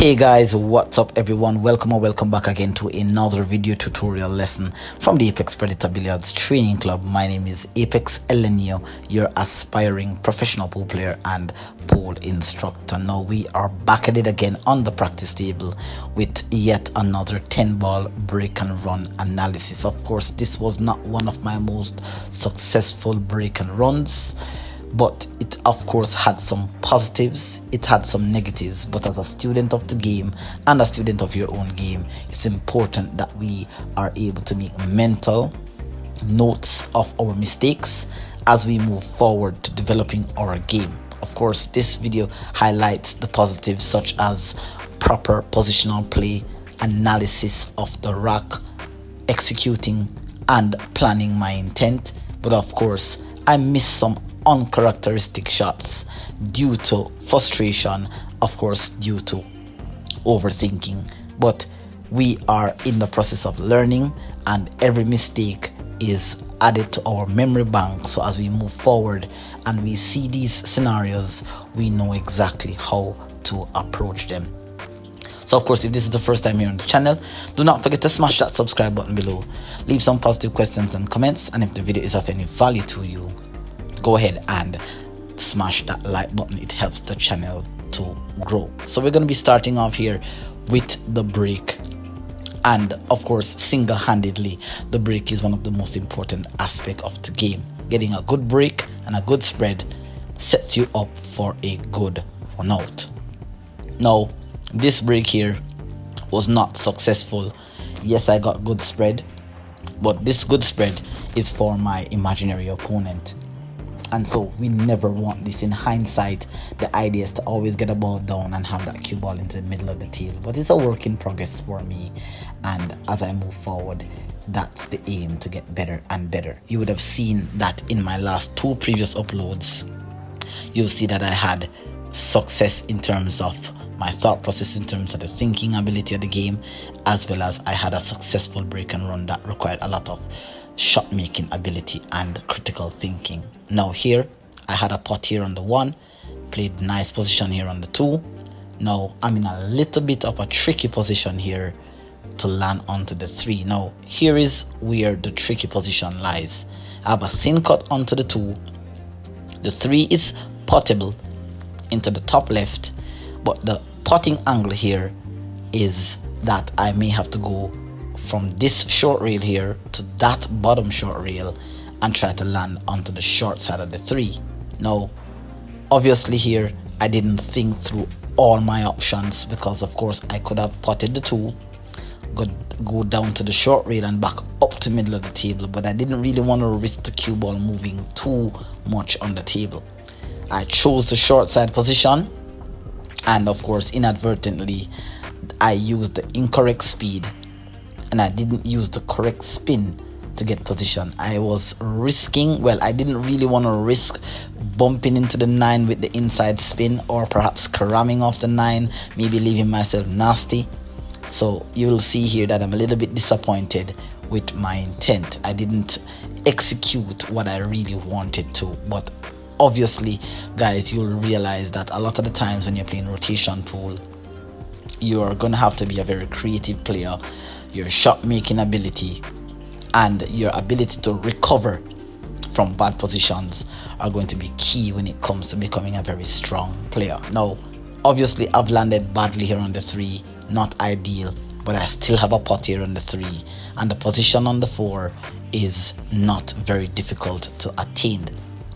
Hey guys, what's up everyone? Welcome or welcome back again to another video tutorial lesson from the Apex Predator Billiards Training Club. My name is Apex Elenio, your aspiring professional pool player and pool instructor. Now we are back at it again on the practice table with yet another 10-ball break and run analysis. Of course, this was not one of my most successful break and runs, but it of course had some positives, it had some negatives. But as a student of the game and a student of your own game, it's important that we are able to make mental notes of our mistakes as we move forward to developing our game. Of course, this video highlights the positives such as proper positional play, analysis of the rack, executing and planning my intent. But of course, I missed some uncharacteristic shots due to frustration, of course due to overthinking. But we are in the process of learning, and every mistake is added to our memory bank, so as we move forward and we see these scenarios, we know exactly how to approach them. So of course, if this is the first time here on the channel, do not forget to smash that subscribe button below, leave some positive questions and comments, and if the video is of any value to you, go ahead and smash that like button. It helps the channel to grow. So we're going to be starting off here with the break, and of course single-handedly the break is one of the most important aspects of the game. Getting a good break and a good spread sets you up for a good run out. Now this break here was not successful. Yes, I got good spread, but this good spread is for my imaginary opponent. And so we never want this. In hindsight, the idea is to always get a ball down and have that cue ball into the middle of the table. But it's a work in progress for me, and as I move forward, that's the aim, to get better and better. You would have seen that in my last two previous uploads. You'll see that I had success in terms of my thought process, in terms of the thinking ability of the game, as well as I had a successful break and run that required a lot of shot making ability and critical thinking. Now here I had a pot here on the 1, played nice position here on the 2. Now I'm in a little bit of a tricky position here to land onto the 3. Now here is where the tricky position lies. I have a thin cut onto the 2. The 3 is potable into the top left, but the potting angle here is that I may have to go from this short rail here to that bottom short rail and try to land onto the short side of the 3. Now obviously here I didn't think through all my options, because of course I could have potted the 2, go down to the short rail and back up to middle of the table, but I didn't really want to risk the cue ball moving too much on the table. I chose the short side position, and of course inadvertently I used the incorrect speed and I didn't use the correct spin to get position. I was risking, well, I didn't really want to risk bumping into the 9 with the inside spin, or perhaps cramming off the 9, maybe leaving myself nasty. So you will see here that I'm a little bit disappointed with my intent. I didn't execute what I really wanted to. But obviously guys, you'll realize that a lot of the times when you're playing rotation pool, you're gonna have to be a very creative player. Your shot making ability and your ability to recover from bad positions are going to be key when it comes to becoming a very strong player. Now obviously I've landed badly here on the 3, not ideal, but I still have a pot here on the 3, and the position on the 4 is not very difficult to attain.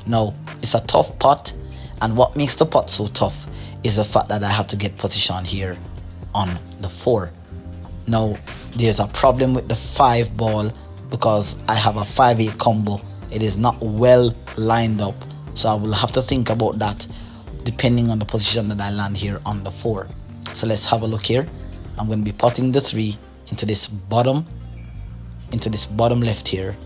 Now it's a tough pot, and what makes the pot so tough is the fact that I have to get position here on the 4. Now there's a problem with the 5 ball, because I have a 5-8 combo. It is not well lined up, so I will have to think about that depending on the position that I land here on the 4. So let's have a look here. I'm going to be potting the 3 into this bottom left here,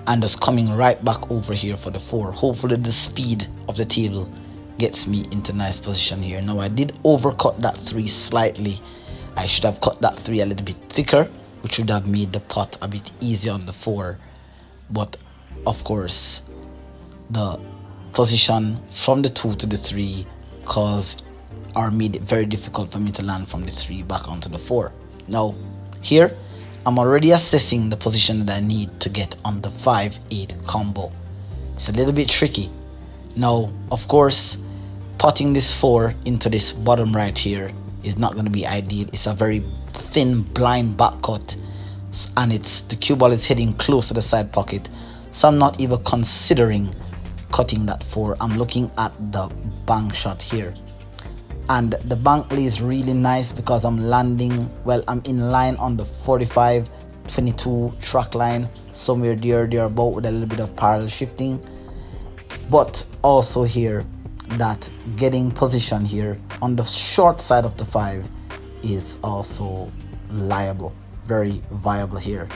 and just coming right back over here for the 4. Hopefully the speed of the table gets me into nice position here. Now I did overcut that 3 slightly. I should have cut that 3 a little bit thicker, which would have made the pot a bit easier on the 4. But of course the position from the 2 to the 3 caused or made it very difficult for me to land from this 3 back onto the 4. Now here I'm already assessing the position that I need to get on the 5-8 combo. It's a little bit tricky. Now of course, putting this 4 into this bottom right here is not going to be ideal. It's a very thin blind back cut, and the cue ball is heading close to the side pocket, so I'm not even considering cutting that 4. I'm looking at the bank shot here, and the bank lay is really nice because I'm landing, well, I'm in line on the 45-22 track line, somewhere there about, with a little bit of parallel shifting. But also here, that getting position here on the short side of the 5 is also liable, very viable here.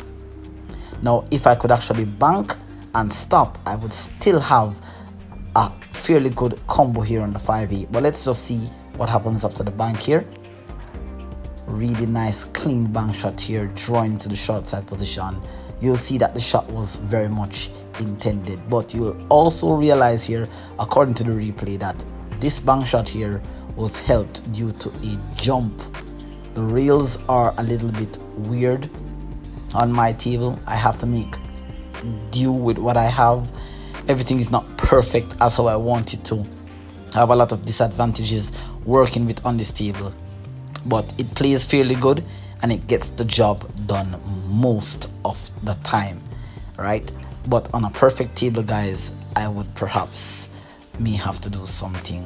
Now if I could actually bank and stop, I would still have a fairly good combo here on the 5-8. But let's just see what happens after the bank here. Really nice clean bank shot here, drawing to the short side position. You'll see that the shot was very much intended, but you'll also realize here, according to the replay, that this bank shot here was helped due to a jump. The rails are a little bit weird on my table. I have to make do with what I have. Everything is not perfect as how I want it to. I have a lot of disadvantages working with on this table, but it plays fairly good and it gets the job done most of the time, right? But on a perfect table, guys, I would perhaps may have to do something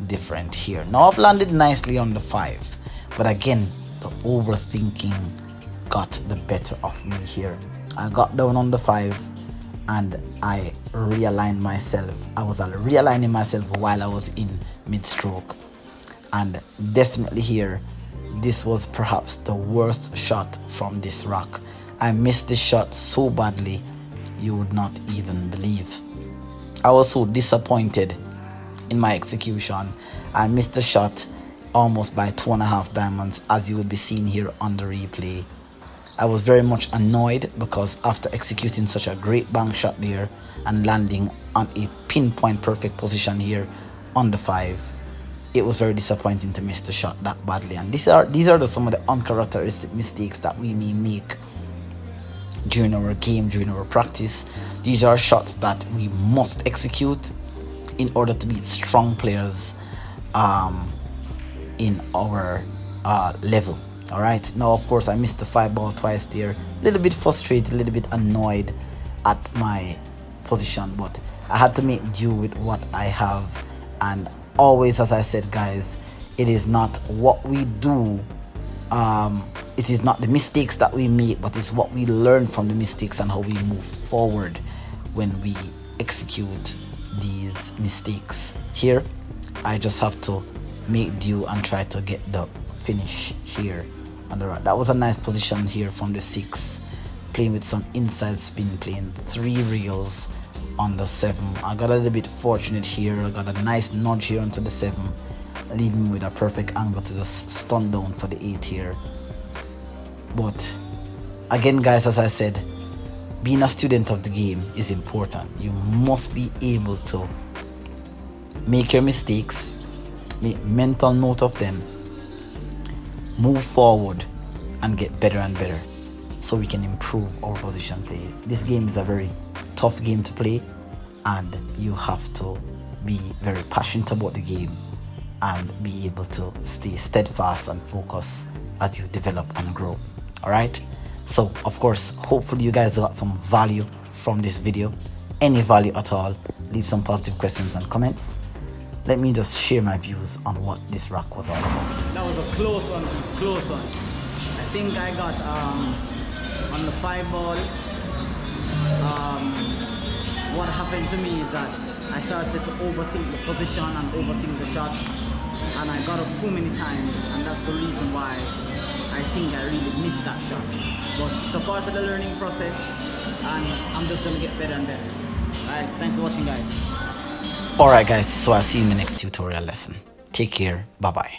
different here. Now I've landed nicely on the 5, but again, the overthinking got the better of me here. I got down on the 5 and I realigned myself. I was realigning myself while I was in mid-stroke, and definitely here, this was perhaps the worst shot from this rock. I missed this shot so badly you would not even believe. I was so disappointed in my execution. I missed the shot almost by 2.5 diamonds, as you will be seeing here on the replay. I was very much annoyed because after executing such a great bank shot there and landing on a pinpoint perfect position here on the 5, it was very disappointing to miss the shot that badly. And these are some of the uncharacteristic mistakes that we may make during our game, during our practice. These are shots that we must execute in order to beat strong players in our level. All right, now of course I missed the 5 ball twice there. A little bit frustrated, a little bit annoyed at my position, but I had to make do with what I have. And always, as I said, guys, it is not what we do, it is not the mistakes that we make, but it's what we learn from the mistakes and how we move forward when we execute these mistakes. Here I just have to make do and try to get the finish here on the right. That was a nice position here from the 6, playing with some inside spin, playing 3 reels on the 7. I got a little bit fortunate here. I got a nice nudge here onto the 7, leaving with a perfect angle to the stun down for the 8 here. But again, guys, as I said, being a student of the game is important. You must be able to make your mistakes, make mental note of them, move forward and get better and better so we can improve our position play. This game is a very tough game to play, and you have to be very passionate about the game and be able to stay steadfast and focus as you develop and grow. All right, so of course, hopefully you guys got some value from this video. Any value at all, leave some positive questions and comments. Let me just share my views on what this rock was all about. That was a close one, close one. I think I got on the 5 ball. What happened to me is that I started to overthink the position and overthink the shot, and I got up too many times, and that's the reason why I think I really missed that shot. But it's a part of the learning process, and I'm just gonna get better and better. Alright, thanks for watching, guys. Alright guys, so I'll see you in the next tutorial lesson. Take care, bye bye.